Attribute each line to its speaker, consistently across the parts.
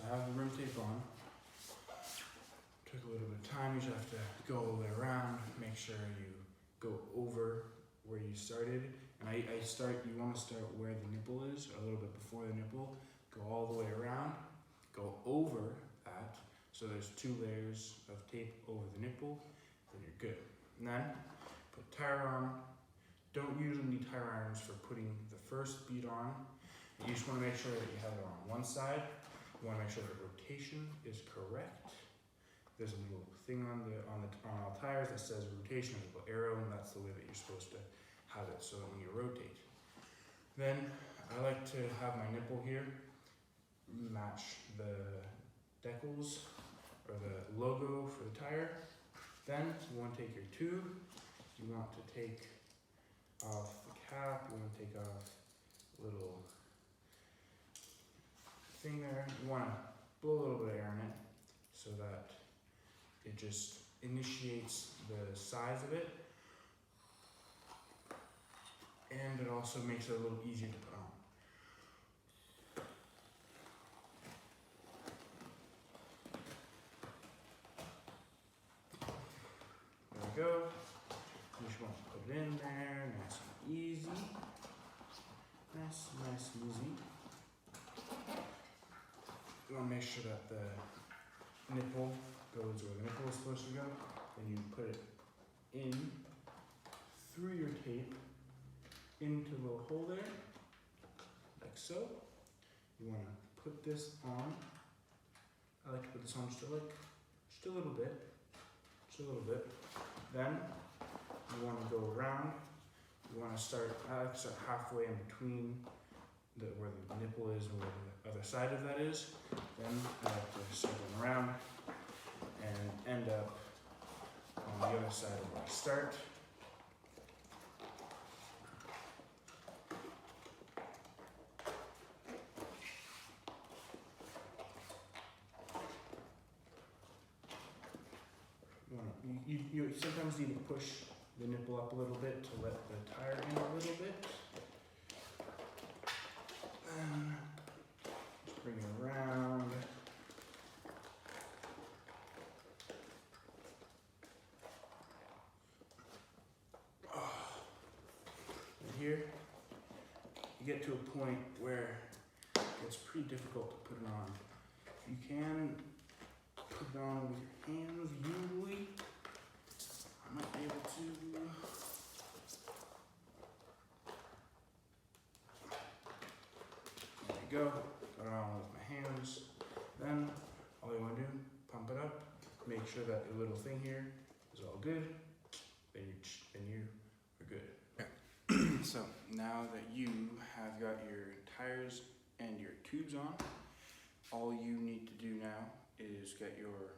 Speaker 1: I have the rim tape on. Took a little bit of time. You just have to go all the way around, make sure you go over where you started. And you want to start where the nipple is, or a little bit before the nipple. Go all the way around, go over that. So there's 2 layers of tape over the nipple, then you're good. And then put tire on. Don't usually need tire irons for putting the first bead on. You just want to make sure that you have it on one side. You want to make sure that rotation is correct. There's a little thing on all tires that says rotation, there's a little arrow, and that's the way that you're supposed to have it, so that when you rotate. Then I like to have my nipple here match the decals or the logo for the tire. Then you want to take your tube, you want to take off the cap, you want to take off a little thing there. You want to blow a little bit of air in it so that it just initiates the size of it, and it also makes it a little easier to put on. There we go. You just want to put it in there, nice and easy. Nice and easy. You want to make sure that the nipple goes where the nipple is supposed to go. Then you put it in through your tape into the little hole there, like so. You want to put this on. I like to put this on just a little bit. Then you want to go around. You want to start. I like to start halfway in between where the nipple is and where the other side of that is. Then I like to start going around and end up on the other side of where I start. You sometimes need to push the nipple up a little bit to let the tire in a little bit. Just bring it around. And here, you get to a point where it's pretty difficult to put it on. You can put it on with your hands usually. I might be able to. There we go. Got it on with my hands. Then all you want to do, pump it up. Make sure that the little thing here is all good. Then you are good. So now that you have got your tires and your tubes on, all you need to do now is get your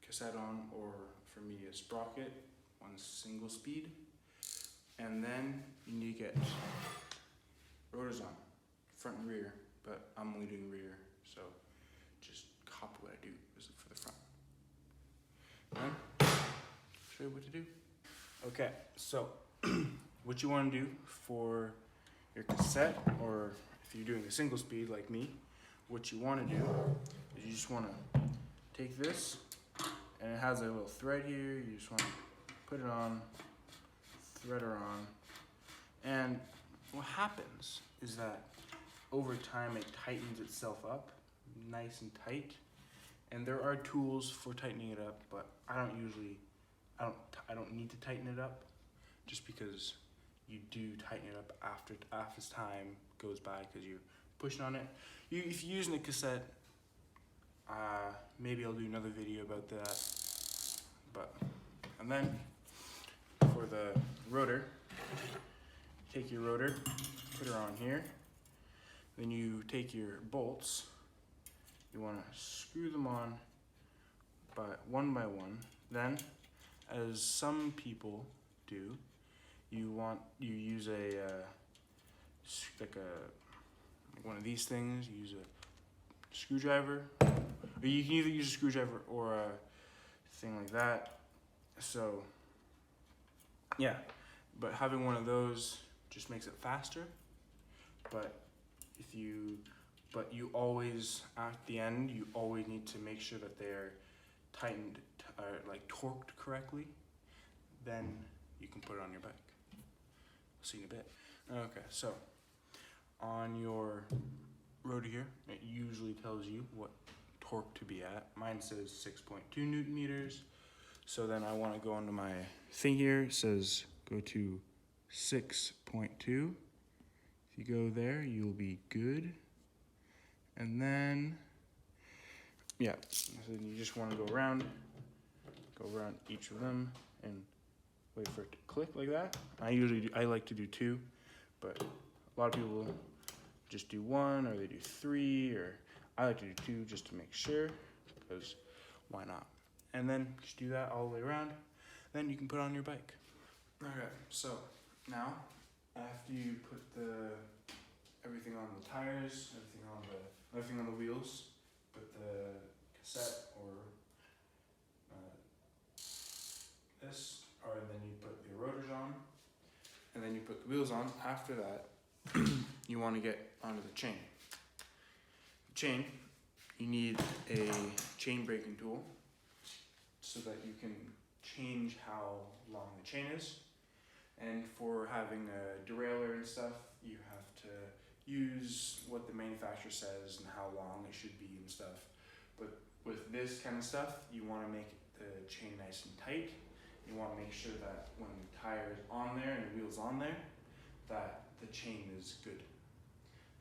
Speaker 1: cassette on, or for me a sprocket on single speed, and then you need to get rotors on, front and rear, but I'm only doing rear, so just copy what I do for the front. Then show you what to do. Okay, so what you want to do for your cassette, or if you're doing a single speed like me, what you want to do is you just want to take this, and it has a little thread here. You just want to put it on, thread her on, and what happens is that over time it tightens itself up nice and tight. And there are tools for tightening it up, but I don't need to tighten it up, just because you do tighten it up after time goes by, because you're pushing on it. If you're using a cassette, maybe I'll do another video about that. And then for the rotor, take your rotor, put her on here. Then you take your bolts. You want to screw them on one by one. Then, as some people do, you use like one of these things. You use a screwdriver, or you can either use a screwdriver or a thing like that. So yeah, but having one of those just makes it faster. But if you but you always, at the end, you always need to make sure that they're tightened, like torqued correctly. Then you can put it on your bike. See you in a bit. Okay, so on your rotor here, it usually tells you what torque to be at. Mine says 6.2 Newton meters. So then I want to go onto my thing here. It says go to 6.2. If you go there, you'll be good. And then, yeah, so then you just want to go around each of them and wait for it to click like that. I like to do 2, but a lot of people just do 1 or they do 3, or I like to do 2 just to make sure, because why not? And then just do that all the way around. Then you can put on your bike. Okay, so now after you put everything on the tires, everything on the wheels, put the cassette or this, or then you put the rotors on, and then you put the wheels on. After that, you want to get onto the chain. The chain, you need a chain braking tool so that you can change how long the chain is. And for having a derailleur and stuff, you have to use what the manufacturer says and how long it should be and stuff. But with this kind of stuff, you want to make the chain nice and tight. You want to make sure that when the tire is on there and the wheel's on there, that the chain is good.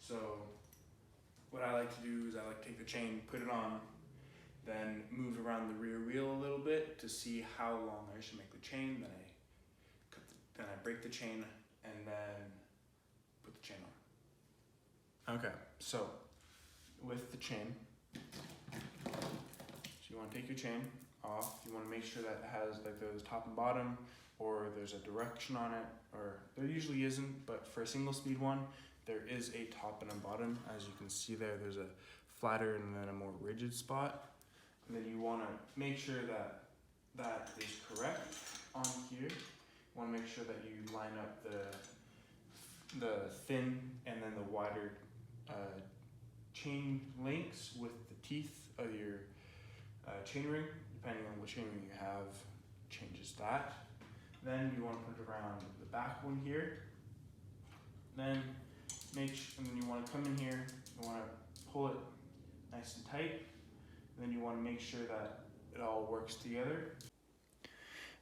Speaker 1: So what I like to do is I like to take the chain, put it on, then move around the rear wheel a little bit to see how long I should make the chain. Then I break the chain and then put the chain on. Okay, so with the chain, so you want to take your chain off. You want to make sure that it has like there's top and bottom, or there's a direction on it, or there usually isn't, but for a single speed one, there is a top and a bottom. As you can see there, there's a flatter and then a more rigid spot. And then you want to make sure that that is correct on here. You want to make sure that you line up the thin and then the wider chain links with the teeth of your chain ring. Depending on which chain ring you have, changes that. Then you want to put it around the back one here. Then and then you want to come in here. You want to pull it nice and tight. And then you want to make sure that it all works together.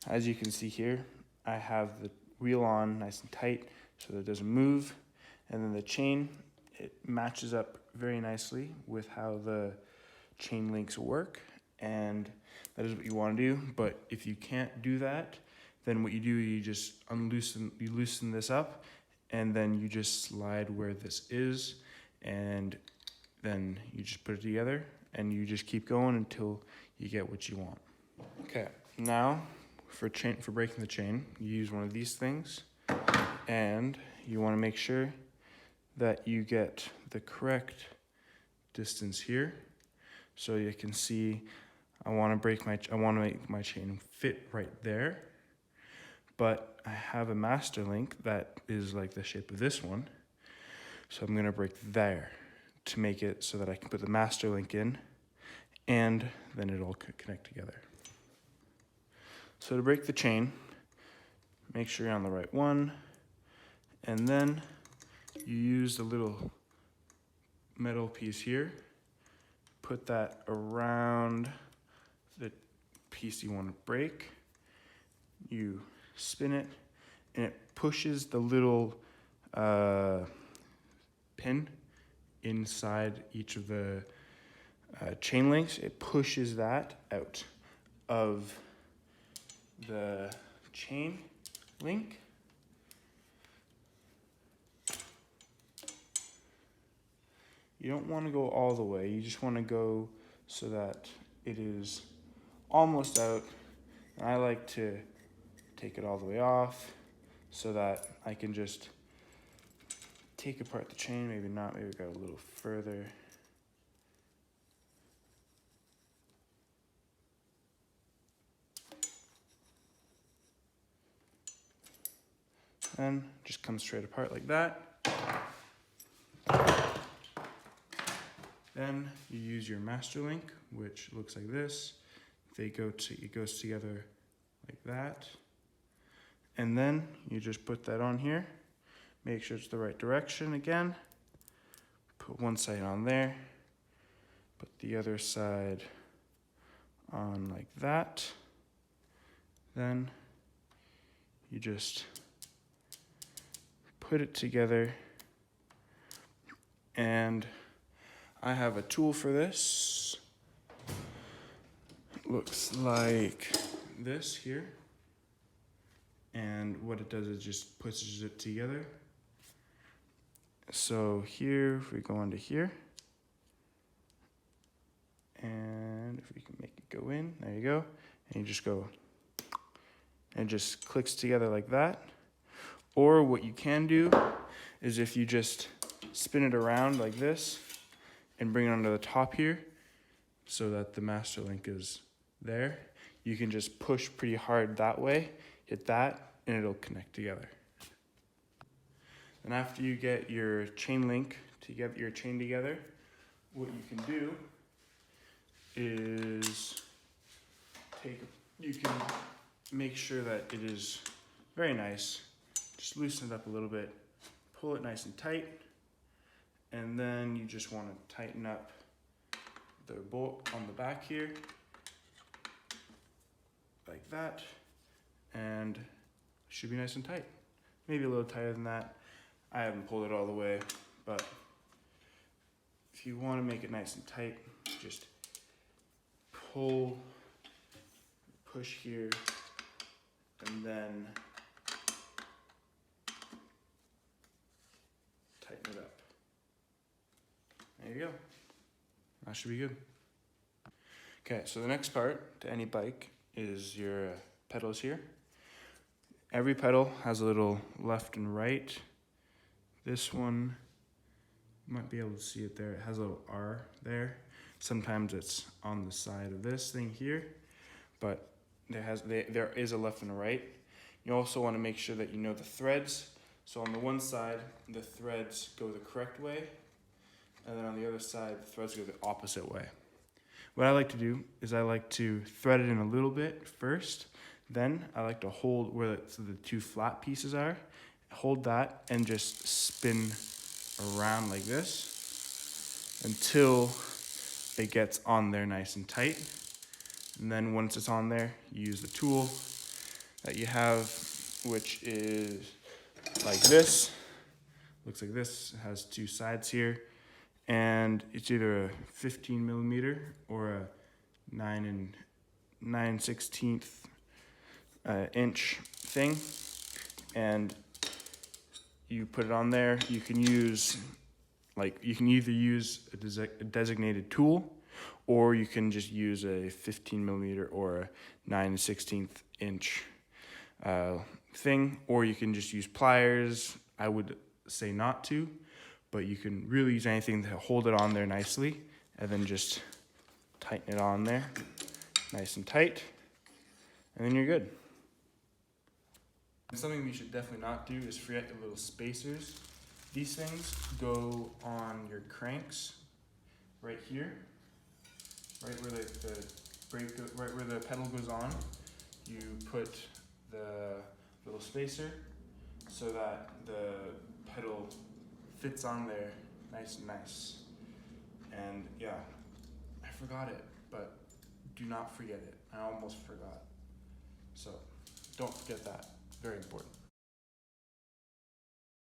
Speaker 1: As you can see here, I have the wheel on nice and tight so that it doesn't move. And then the chain, it matches up very nicely with how the chain links work. And that is what you want to do. But if you can't do that, then what you do, you just loosen this up, and then you just slide where this is, and then you just put it together, and you just keep going until you get what you want. Okay, now for breaking the chain, you use one of these things, and you want to make sure that you get the correct distance here. So you can see I want to make my chain fit right there, but I have a master link that is like the shape of this one. So I'm going to break there to make it so that I can put the master link in, and then it'll connect together. So to break the chain, make sure you're on the right one, and then you use the little metal piece here, put that around the piece you want to break, you spin it, and it pushes the little pin inside each of the chain links. It pushes that out of the chain link. You don't want to go all the way, you just want to go so that it is almost out. And I like to take it all the way off so that I can just take apart the chain. Maybe not, maybe go a little further. And just come straight apart like that. Then you use your master link, which looks like this. It goes together like that. And then you just put that on here. Make sure it's the right direction again. Put one side on there. Put the other side on like that. Then you just put it together. And I have a tool for this. It looks like this here. And what it does is just pushes it together. So here, if we go into here, and if we can make it go in, there you go. And you just go, and it just clicks together like that. Or what you can do is if you just spin it around like this and bring it onto the top here so that the master link is there, you can just push pretty hard that way, hit that, and it'll connect together. And after you get your chain link together, your chain together, what you can do is you can make sure that it is very nice. Just loosen it up a little bit, pull it nice and tight, and then you just want to tighten up the bolt on the back here, like that, and it should be nice and tight. Maybe a little tighter than that. I haven't pulled it all the way, but if you want to make it nice and tight, just push here, and then tighten it up. There you go. That should be good. Okay, so the next part to any bike is your pedals here. Every pedal has a little left and right. This one, you might be able to see it there. It has a little R there. Sometimes it's on the side of this thing here, but there is a left and a right. You also want to make sure that you know the threads. So on the one side, the threads go the correct way, and then on the other side, the threads go the opposite way. What I like to do is I like to thread it in a little bit first, then I like to hold where the two flat pieces are, hold that and just spin around like this until it gets on there nice and tight. And then once it's on there, you use the tool that you have, which is like this. Looks like this. It has two sides here, and it's either a 15 millimeter or a 9/16 inch thing, and you put it on there. You can use, you can either use a designated tool, or you can just use a 15 millimeter or a 9/16 inch thing, or you can just use pliers. I would say not to, but you can really use anything to hold it on there nicely, and then just tighten it on there nice and tight, and then you're good. And something you should definitely not do is forget the little spacers. These things go on your cranks right here, right where the brake right where the pedal goes on. You put the little spacer so that the pedal fits on there nice and nice. And yeah, I forgot it, but do not forget it. I almost forgot. So don't forget that. Very important.